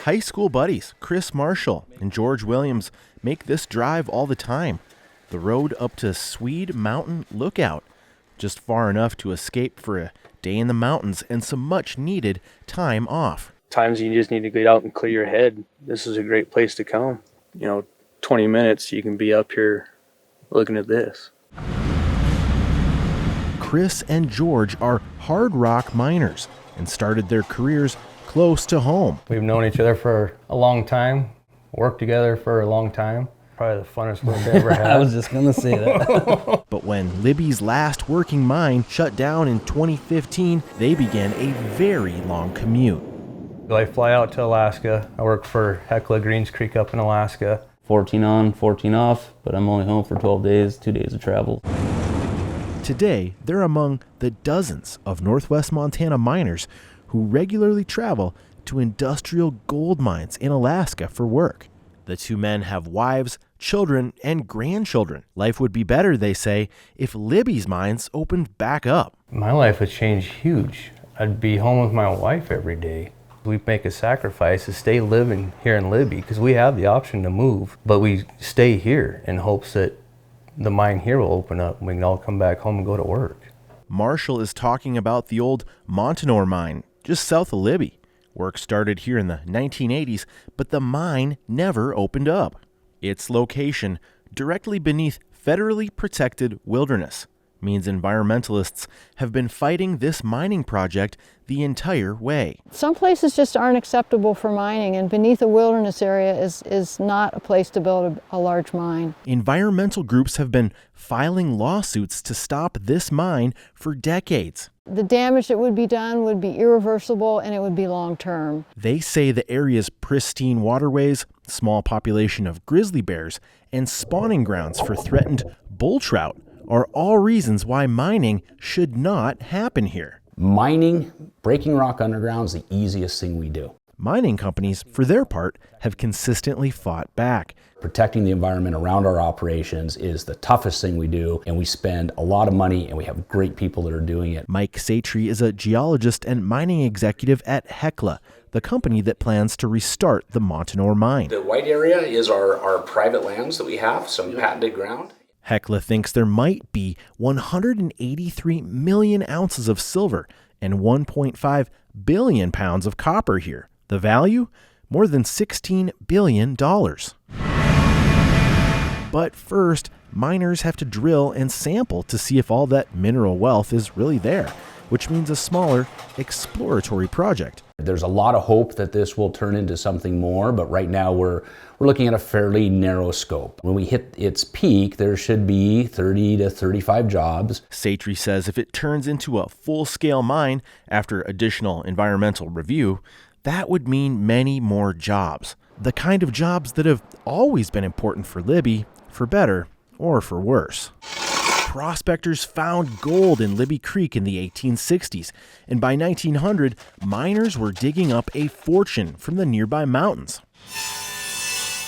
High school buddies Chris Marshall and George Williams make this drive all the time. The road up to Swede Mountain Lookout, just far enough to escape for a day in the mountains and some much needed time off. Times you just need to get out and clear your head. This is a great place to come. 20 minutes you can be up here looking at this. Chris and George are hard rock miners and started their careers close to home. We've known each other for a long time, worked together for a long time. Probably the funnest work I ever had. I was just going to say that. But when Libby's last working mine shut down in 2015, they began a very long commute. I fly out to Alaska. I work for Hecla Greens Creek up in Alaska. 14 on, 14 off, but I'm only home for 12 days, 2 days of travel. Today, they're among the dozens of Northwest Montana miners who regularly travel to industrial gold mines in Alaska for work. The two men have wives, children, and grandchildren. Life would be better, they say, if Libby's mines opened back up. My life would change huge. I'd be home with my wife every day. We make a sacrifice to stay living here in Libby because we have the option to move, but we stay here in hopes that the mine here will open up and we can all come back home and go to work. Marshall is talking about the old Montanore mine just south of Libby. Work started here in the 1980s, but the mine never opened up. Its location, directly beneath federally protected wilderness, means environmentalists have been fighting this mining project the entire way. Some places just aren't acceptable for mining, and beneath a wilderness area is not a place to build a large mine. Environmental groups have been filing lawsuits to stop this mine for decades. The damage that would be done would be irreversible and it would be long-term. They say the area's pristine waterways, small population of grizzly bears, and spawning grounds for threatened bull trout are all reasons why mining should not happen here. Mining, breaking rock underground is the easiest thing we do. Mining companies, for their part, have consistently fought back. Protecting the environment around our operations is the toughest thing we do, and we spend a lot of money, and we have great people that are doing it. Mike Satry is a geologist and mining executive at Hecla, the company that plans to restart the Montanore mine. The white area is our private lands that we have, some patented ground. Hecla thinks there might be 183 million ounces of silver and 1.5 billion pounds of copper here. The value? More than $16 billion. But first, miners have to drill and sample to see if all that mineral wealth is really there, which means a smaller exploratory project. There's a lot of hope that this will turn into something more, but right now we're looking at a fairly narrow scope. When we hit its peak, there should be 30 to 35 jobs. Satry says if it turns into a full-scale mine after additional environmental review, that would mean many more jobs. The kind of jobs that have always been important for Libby, for better or for worse. Prospectors found gold in Libby Creek in the 1860s, and by 1900, miners were digging up a fortune from the nearby mountains.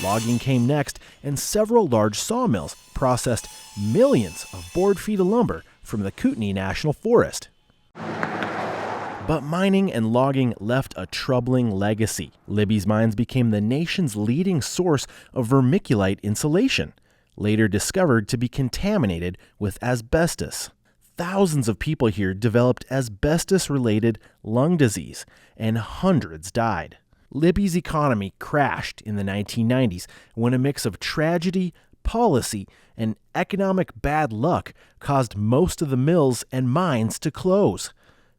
Logging came next, and several large sawmills processed millions of board feet of lumber from the Kootenai National Forest. But mining and logging left a troubling legacy. Libby's mines became the nation's leading source of vermiculite insulation, later discovered to be contaminated with asbestos. Thousands of people here developed asbestos-related lung disease, and hundreds died. Libby's economy crashed in the 1990s when a mix of tragedy, policy, and economic bad luck caused most of the mills and mines to close.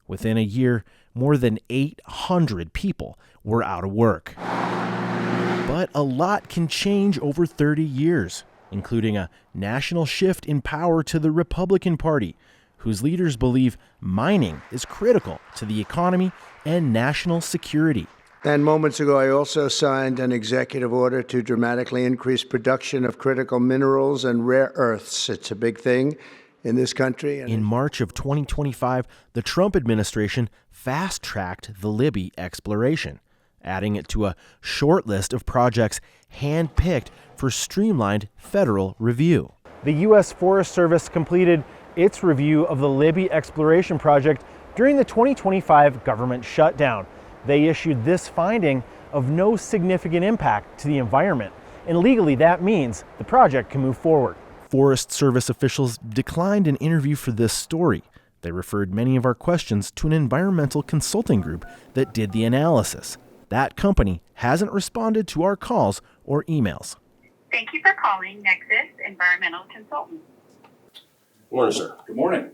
Within a year, more than 800 people were out of work. But a lot can change over 30 years, including a national shift in power to the Republican Party, whose leaders believe mining is critical to the economy and national security. And moments ago, I also signed an executive order to dramatically increase production of critical minerals and rare earths. It's a big thing in this country. In March of 2025, the Trump administration fast-tracked the Libby exploration, adding it to a short list of projects hand-picked for streamlined federal review. The U.S. Forest Service completed its review of the Libby exploration project during the 2025 government shutdown. They issued this finding: of no significant impact to the environment, and legally that means the project can move forward. Forest Service officials declined an interview for this story. They referred many of our questions to an environmental consulting group that did the analysis. That company hasn't responded to our calls or emails. Thank you for calling Nexus Environmental Consultants. Good morning, sir. Good morning.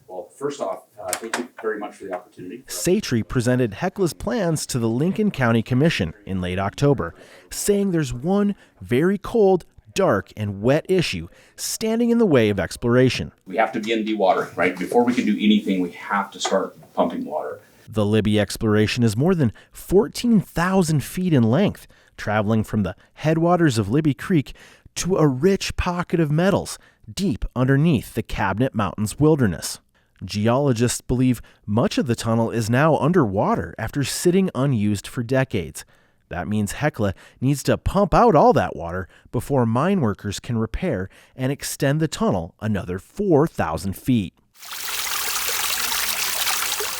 Well, first off, thank you very much for the opportunity. Satry presented Hecla's plans to the Lincoln County Commission in late October, saying there's one very cold, dark, and wet issue standing in the way of exploration. We have to begin dewatering, right? Before we can do anything, we have to start pumping water. The Libby exploration is more than 14,000 feet in length, traveling from the headwaters of Libby Creek to a rich pocket of metals deep underneath the Cabinet Mountains wilderness. Geologists believe much of the tunnel is now underwater after sitting unused for decades. That means Hecla needs to pump out all that water before mine workers can repair and extend the tunnel another 4,000 feet.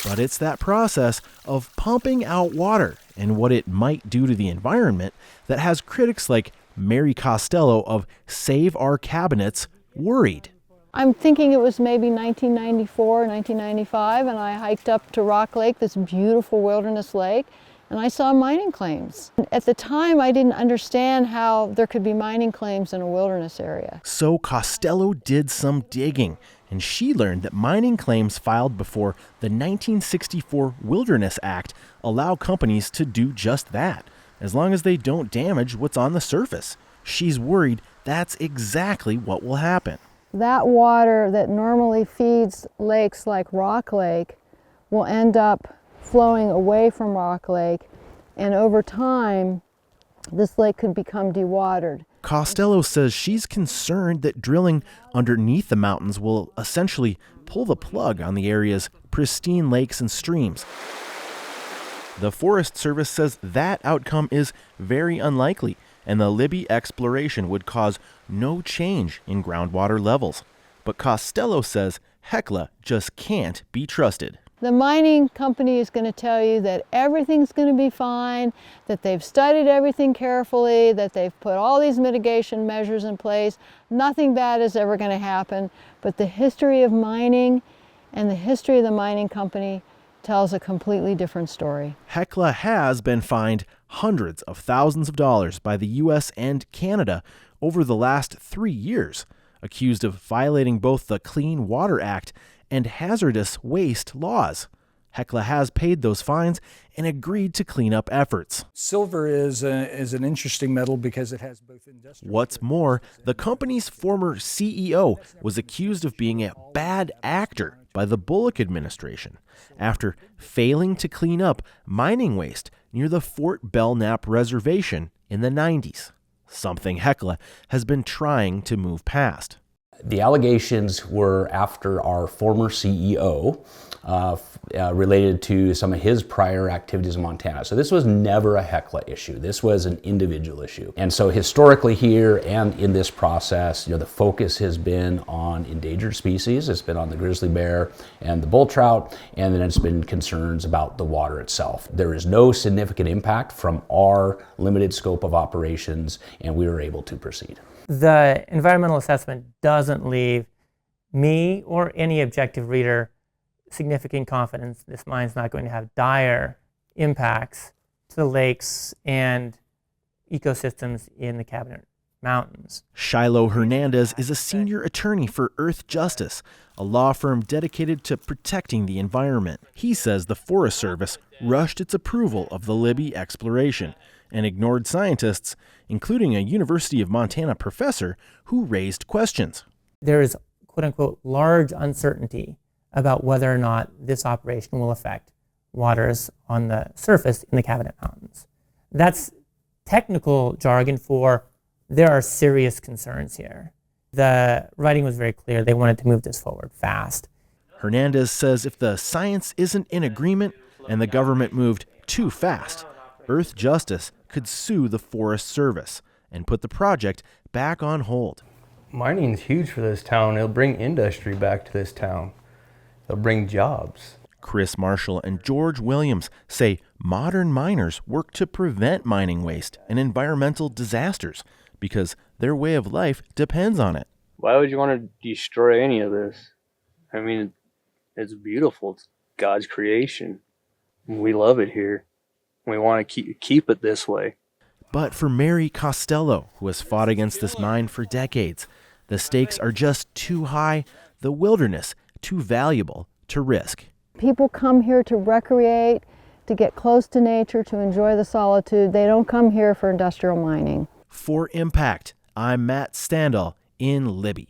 But it's that process of pumping out water and what it might do to the environment that has critics like Mary Costello of Save Our Cabinets worried. I'm thinking it was maybe 1994, 1995, and I hiked up to Rock Lake, this beautiful wilderness lake, and I saw mining claims. At the time, I didn't understand how there could be mining claims in a wilderness area. So Costello did some digging, and she learned that mining claims filed before the 1964 Wilderness Act allow companies to do just that, as long as they don't damage what's on the surface. She's worried that's exactly what will happen. That water that normally feeds lakes like Rock Lake will end up flowing away from Rock Lake, and over time, this lake could become dewatered. Costello says she's concerned that drilling underneath the mountains will essentially pull the plug on the area's pristine lakes and streams. The Forest Service says that outcome is very unlikely, and the Libby exploration would cause no change in groundwater levels. But Costello says Hecla just can't be trusted. The mining company is going to tell you that everything's going to be fine, that they've studied everything carefully, that they've put all these mitigation measures in place. Nothing bad is ever going to happen. But the history of mining and the history of the mining company tells a completely different story. Hecla has been fined hundreds of thousands of dollars by the U.S. and Canada over the last 3 years, accused of violating both the Clean Water Act and hazardous waste laws. Hecla has paid those fines and agreed to clean up efforts. Silver is an interesting metal because it has both industrial. What's more, the company's former CEO was accused of being a bad actor by the Bullock administration after failing to clean up mining waste near the Fort Belknap Reservation in the 90s, something Hecla has been trying to move past. The allegations were after our former CEO related to some of his prior activities in Montana. So this was never a Hecla issue. This was an individual issue. And so historically here and in this process, the focus has been on endangered species. It's been on the grizzly bear and the bull trout, and then it's been concerns about the water itself. There is no significant impact from our limited scope of operations, and we were able to proceed. The environmental assessment doesn't leave me or any objective reader significant confidence this mine's not going to have dire impacts to the lakes and ecosystems in the Cabinet Mountains. Shiloh Hernandez is a senior attorney for Earth Justice, a law firm dedicated to protecting the environment. He says the Forest Service rushed its approval of the Libby exploration and ignored scientists, including a University of Montana professor who raised questions. There is, quote-unquote, large uncertainty about whether or not this operation will affect waters on the surface in the Cabinet Mountains. That's technical jargon for there are serious concerns here. The writing was very clear. They wanted to move this forward fast. Hernandez says if the science isn't in agreement and the government moved too fast, Earth Justice could sue the Forest Service and put the project back on hold. Mining is huge for this town. It'll bring industry back to this town. It'll bring jobs. Chris Marshall and George Williams say modern miners work to prevent mining waste and environmental disasters because their way of life depends on it. Why would you want to destroy any of this? I mean, it's beautiful. It's God's creation. We love it here. We want to keep it this way. But for Mary Costello, who has fought against this mine for decades, the stakes are just too high, the wilderness too valuable to risk. People come here to recreate, to get close to nature, to enjoy the solitude. They don't come here for industrial mining. For Impact, I'm Matt Standal in Libby.